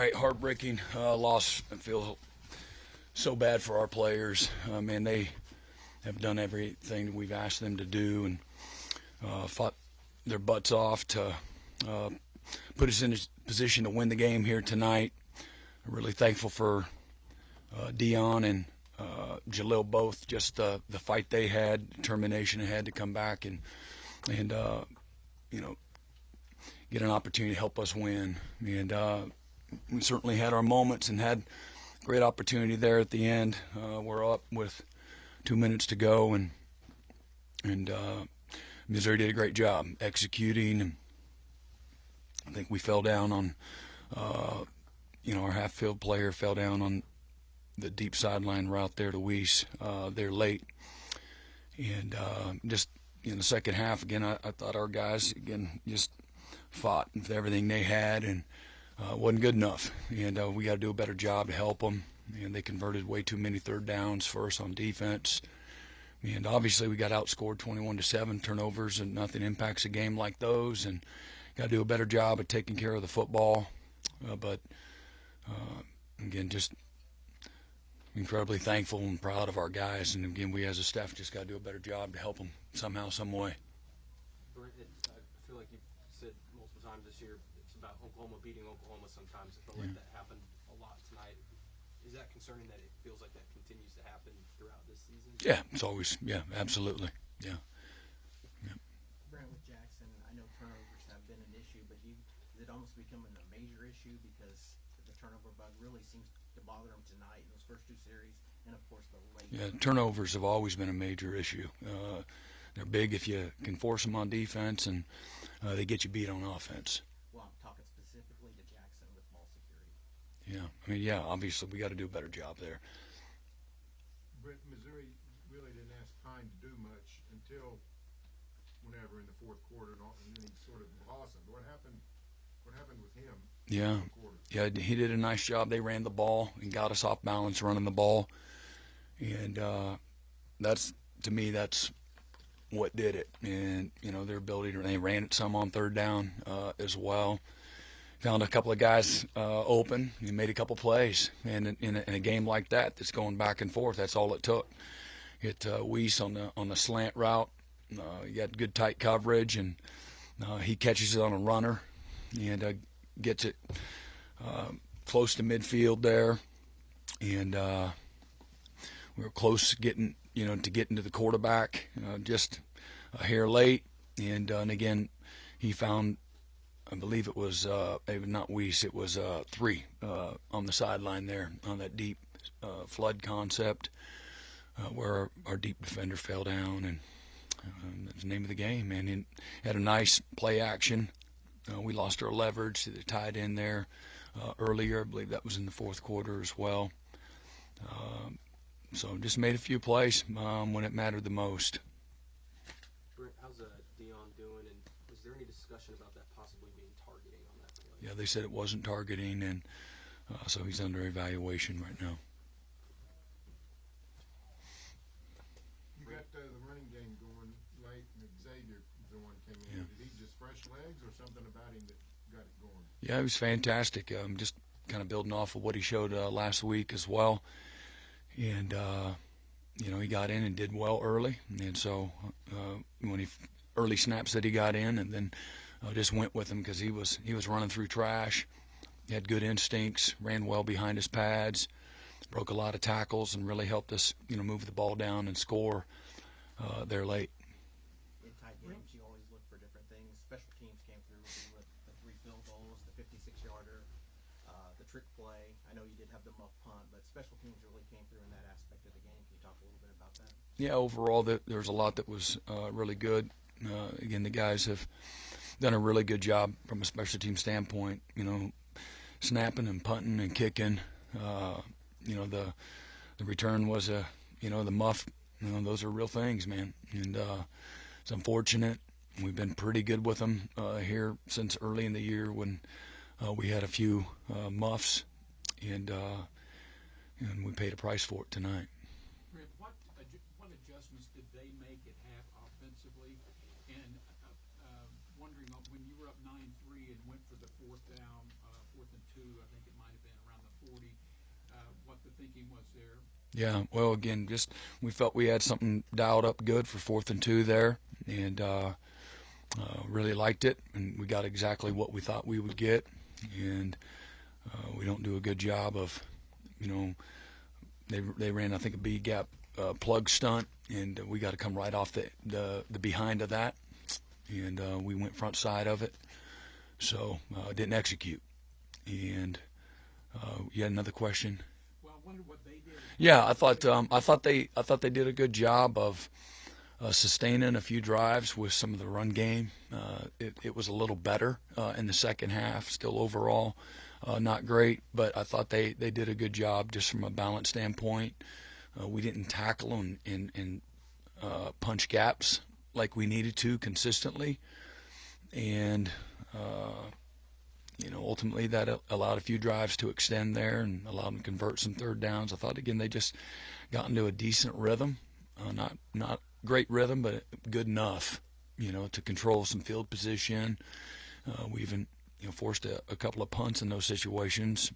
right, heartbreaking loss. I feel so bad for our players. Man, they have done everything we've asked them to do and fought their butts off to put us in a position to win the game here tonight. I'm really thankful for Dion and Jalil both, just the fight they had, determination they had to come back and get an opportunity to help us win. And we certainly had our moments and had great opportunity there at the end. We're up with 2 minutes to go, and Missouri did a great job executing. And I think we fell down on, our half-field player fell down on the deep sideline route there to Weiss. They're late. And just in the second half, again, I thought our guys, again, just fought with everything they had, and wasn't good enough. And we got to do a better job to help them. And they converted way too many third downs for us on defense. And obviously we got outscored 21-7 turnovers, and nothing impacts a game like those. And got to do a better job of taking care of the football. But again, just incredibly thankful and proud of our guys. And again, we as a staff just got to do a better job to help them somehow, some way. Brent, I feel like you've said multiple times this year it's about Oklahoma beating Oklahoma sometimes. It felt like that happened a lot tonight. Is that concerning that it feels like that continues to happen throughout this season? Yeah, it's always, absolutely, yeah. Brent, with Jackson, I know turnovers have been an issue, but is it almost becoming a major issue because the turnover bug really seems to bother him tonight in those first two series, and of course the late. Yeah, turnovers have always been a major issue. They're big if you can force them on defense, and they get you beat on offense. Well, I'm talking specifically to Jackson with ball security. Yeah, obviously we got to do a better job there. Brent, Missouri really didn't ask Pine to do much until whenever in the fourth quarter, and then he sort of blossomed. What happened with him? Yeah, he did a nice job. They ran the ball and got us off balance running the ball, and that's what did it. And their ability to, they ran it some on third down as well. Found a couple of guys open and made a couple plays. And in a game like that that's going back and forth, that's all it took. Hit Weiss on the slant route. You got good tight coverage, and he catches it on a runner and gets it close to midfield there. And we were close getting to the quarterback, just a hair late. And again, he found, I believe it was not Weiss, it was 3 on the sideline there on that deep flood concept where our deep defender fell down, and that's the name of the game. And he had a nice play action. We lost our leverage. They tied in there earlier. I believe that was in the fourth quarter as well. So just made a few plays when it mattered the most. Brent, how's Dion doing, and was there any discussion about that possibly being targeting on that play? Yeah, they said it wasn't targeting, and so he's under evaluation right now. You got the running game going late, and Xavier, the one came in. Yeah. Did he just fresh legs, or something about him that got it going? Yeah, he was fantastic. Just kind of building off of what he showed last week as well. And, he got in and did well early. And so when early snaps that he got in, and then just went with him because he was running through trash. He had good instincts, ran well behind his pads, broke a lot of tackles, and really helped us, move the ball down and score there late. In tight games, you always look for different things. Special teams came through with the 3 field goals, the 56-yarder, the trick play. I know you did have the muff punt, but special teams really came through in that aspect of the game. Can you talk a little bit about that? Yeah, overall, there's a lot that was really good. Again, the guys have done a really good job from a special team standpoint, snapping and punting and kicking. The return was the muff. Those are real things, man. And it's unfortunate. We've been pretty good with them here since early in the year when we had a few muffs, and we paid a price for it tonight. Brent, what adjustments did they make at half offensively? And wondering when you were up 9-3 and went for the 4th and 2, I think it might have 40, what the thinking was there. Yeah, well, again, just we felt we had something dialed up good for 4th and 2 there, and really liked it, and we got exactly what we thought we would get, and we don't do a good job of, they ran, I think, a B gap plug stunt, and we got to come right off the behind of that, and we went front side of it, so didn't execute. And you had another question? Well, I wondered what they did. Yeah, I thought they did a good job of sustaining a few drives with some of the run game. It was a little better in the second half. Still overall not great, but I thought they did a good job just from a balance standpoint. We didn't tackle and punch gaps like we needed to consistently, and ultimately that allowed a few drives to extend there and allowed them to convert some third downs. I thought, again, they just got into a decent rhythm, not great rhythm, but good enough, to control some field position. We even, forced a couple of punts in those situations.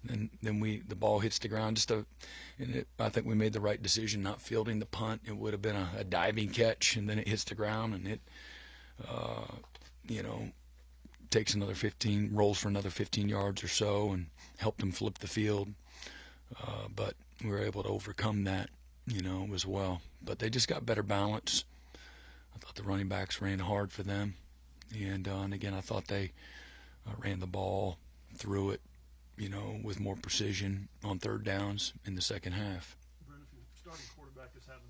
Then the ball hits the ground. I think we made the right decision not fielding the punt. It would have been a diving catch, and then it hits the ground, and it, takes another 15, rolls for another 15 yards or so, and helped them flip the field. But we were able to overcome that, as well. But they just got better balance. I thought the running backs ran hard for them. And again, I thought they ran the ball, threw it, with more precision on third downs in the second half. Brent, if your starting quarterback is having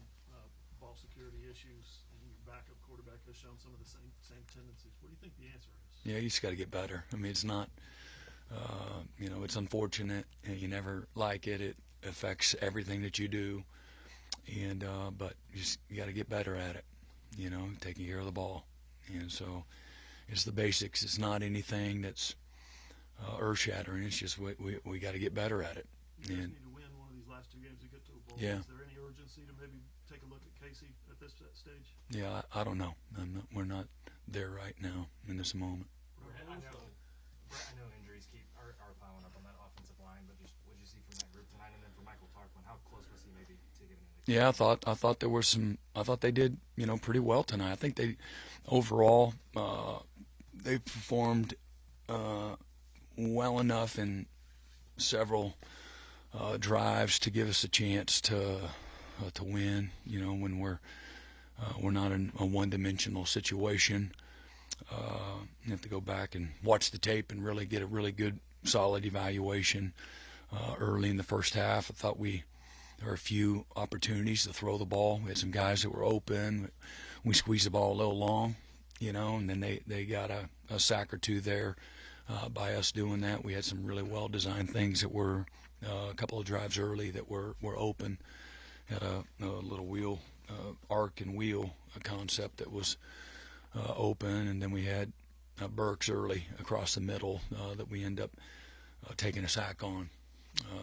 ball security issues and your backup quarterback has shown some of the same tendencies, what do you think the answer is? Yeah, you just got to get better. I mean, it's not, it's unfortunate, and you never like it. It affects everything that you do, and but you got to get better at it. Taking care of the ball, and so it's the basics. It's not anything that's earth-shattering. It's just we got to get better at it. You guys And need to win one of these last 2 games to get to a bowl. Yeah. Is there any urgency to maybe take a look at Casey at this stage? yeah, I don't know. We're not there right now in this moment. I know injuries are piling up on that offensive line, but just what did you see from that group tonight? And then for Michael Tarquin, how close was he maybe to getting in the game? Yeah, I thought there were some. I thought they did, pretty well tonight. I think they, overall, they performed well enough in several drives to give us a chance to win. When we're not in a one-dimensional situation. You have to go back and watch the tape and really get a really good, solid evaluation early in the first half. I thought there were a few opportunities to throw the ball. We had some guys that were open. We squeezed the ball a little long, and then they got a sack or two there by us doing that. We had some really well-designed things that were a couple of drives early that were open. Had a little wheel, arc and wheel concept that was open, and then we had Burks early across the middle that we end up taking a sack on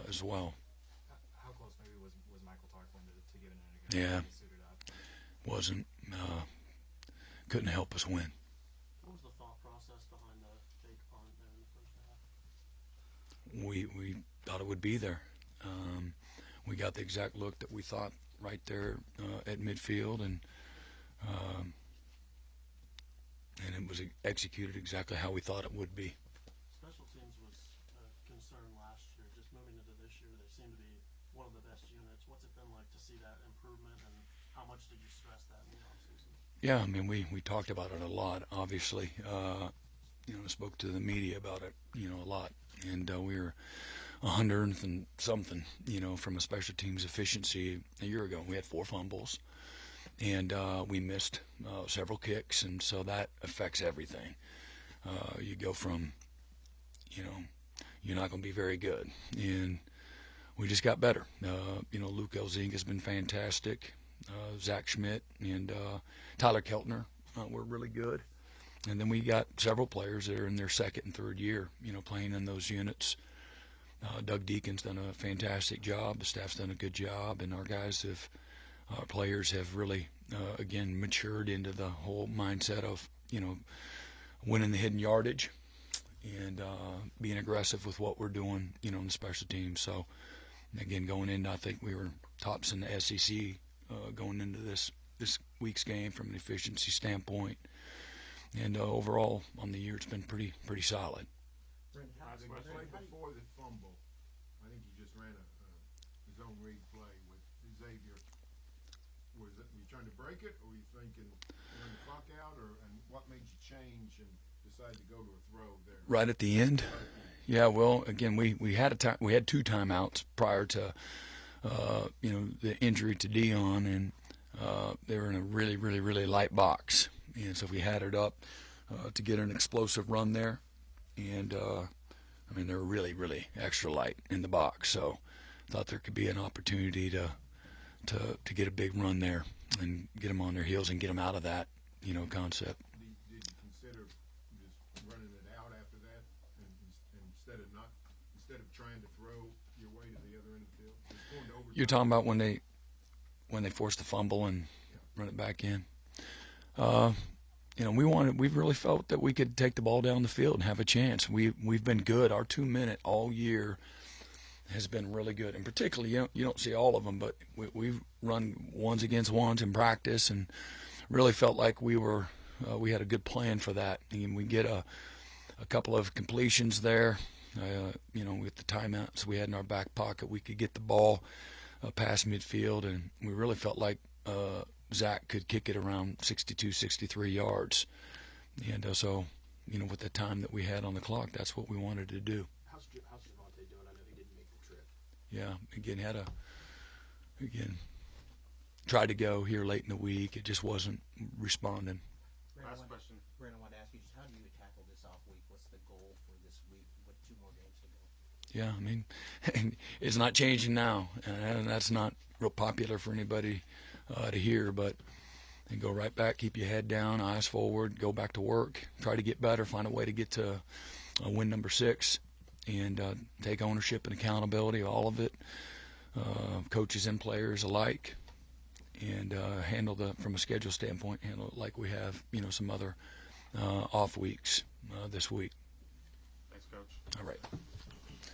as well. How close maybe was Michael Tarquin to getting in a game? Yeah. He suited up. Wasn't couldn't help us win. What was the thought process behind the fake punt there in the first half? We thought it would be there. We got the exact look that we thought right there at midfield, and it was executed exactly how we thought it would be. Special teams was a concern last year. Just moving into this year, they seem to be one of the best units. What's it been like to see that improvement, and how much did you stress that in the offseason? Yeah, I mean, we talked about it a lot, obviously. Spoke to the media about it, a lot. And we were 100th and something, from a special teams efficiency a year ago. We had 4 fumbles, and we missed several kicks, and so that affects everything. You go from, you're not going to be very good, and we just got better. Luke Elzing has been fantastic. Zach Schmidt and Tyler Keltner were really good. And then we got several players that are in their second and third year, playing in those units. Doug Deacon's done a fantastic job. The staff's done a good job, and our players have really, again, matured into the whole mindset of, winning the hidden yardage. and being aggressive with what we're doing, in the special teams. So, again, going in, I think we were tops in the SEC going into this week's game from an efficiency standpoint. And overall, on the year, it's been pretty solid. Brent, I think before the fumble, I think you just ran a zone read play with Xavier. Were you trying to break it, or were you thinking run the clock out, and what made you change and decide to go to a throw there? Right at the end? Yeah, well, again, we had we had 2 timeouts prior to the injury to Dion, and they were in a really light box, and so we had it up to get an explosive run there, and they were really extra light in the box, so thought there could be an opportunity to get a big run there and get them on their heels and get them out of that concept. Did you consider just running it out after that, and instead of trying to throw your way to the other end of the field? Just going to overtime? You're talking about when they forced the fumble and run it back in. We really felt that we could take the ball down the field and have a chance. We've been good. Our 2-minute all year has been really good, and particularly you don't see all of them, but we've run ones against ones in practice, and really felt like we had a good plan for that. And we get a couple of completions there, with the timeouts we had in our back pocket, we could get the ball past midfield, and we really felt like Zach could kick it around 62, 63 yards. And so, with the time that we had on the clock, that's what we wanted to do. How's Javante doing? I know he didn't make the trip. Yeah, tried to go here late in the week. It just wasn't responding. Last question. Brent, I wanted to ask you, just how do you tackle this off week? What's the goal for this week with 2 more games to go? Yeah, it's not changing now, and that's not real popular for anybody to hear, but and go right back, keep your head down, eyes forward, go back to work, try to get better, find a way to get to win number 6, and take ownership and accountability, all of it, coaches and players alike, and from a schedule standpoint, handle it like we have, some other off weeks this week. Thanks, Coach. All right.